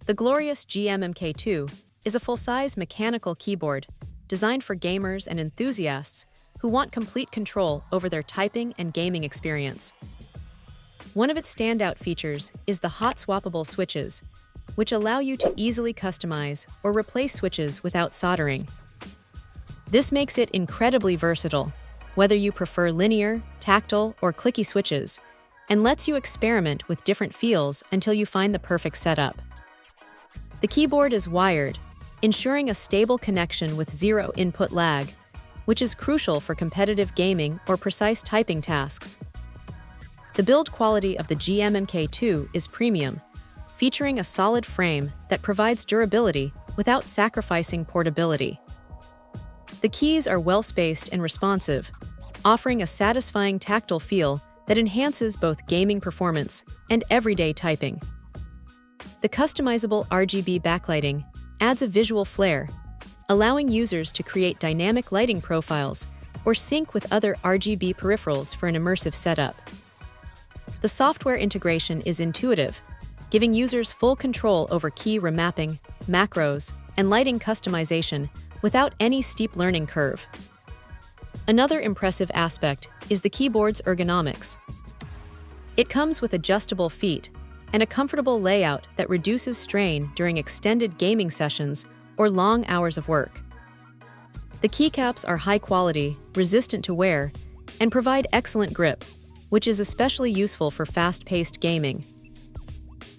The glorious GMMK2 is a full-size mechanical keyboard designed for gamers and enthusiasts who want complete control over their typing and gaming experience. One of its standout features is the hot-swappable switches, which allow you to easily customize or replace switches without soldering. This makes it incredibly versatile, whether you prefer linear, tactile, or clicky switches, and lets you experiment with different feels until you find the perfect setup. The keyboard is wired, ensuring a stable connection with zero input lag, which is crucial for competitive gaming or precise typing tasks. The build quality of the GMMK2 is premium, featuring a solid frame that provides durability without sacrificing portability. The keys are well-spaced and responsive, offering a satisfying tactile feel that enhances both gaming performance and everyday typing. The customizable RGB backlighting adds a visual flair, allowing users to create dynamic lighting profiles or sync with other RGB peripherals for an immersive setup. The software integration is intuitive, giving users full control over key remapping, macros, and lighting customization without any steep learning curve. Another impressive aspect is the keyboard's ergonomics. It comes with adjustable feet and a comfortable layout that reduces strain during extended gaming sessions or long hours of work. The keycaps are high quality, resistant to wear, and provide excellent grip, which is especially useful for fast-paced gaming.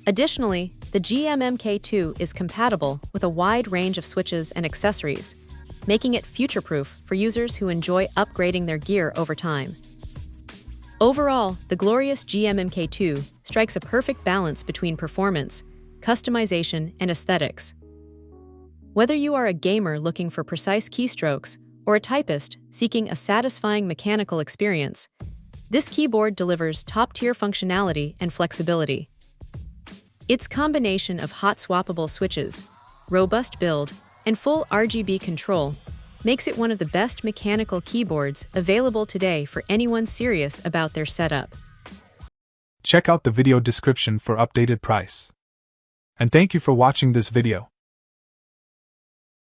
Additionally, the GMMK2 is compatible with a wide range of switches and accessories, making it future-proof for users who enjoy upgrading their gear over time. Overall, the glorious GMMK2 strikes a perfect balance between performance, customization, and aesthetics. Whether you are a gamer looking for precise keystrokes or a typist seeking a satisfying mechanical experience, this keyboard delivers top-tier functionality and flexibility. Its combination of hot-swappable switches, robust build, and full RGB control makes it one of the best mechanical keyboards available today for anyone serious about their setup. Check out the video description for updated price. And thank you for watching this video.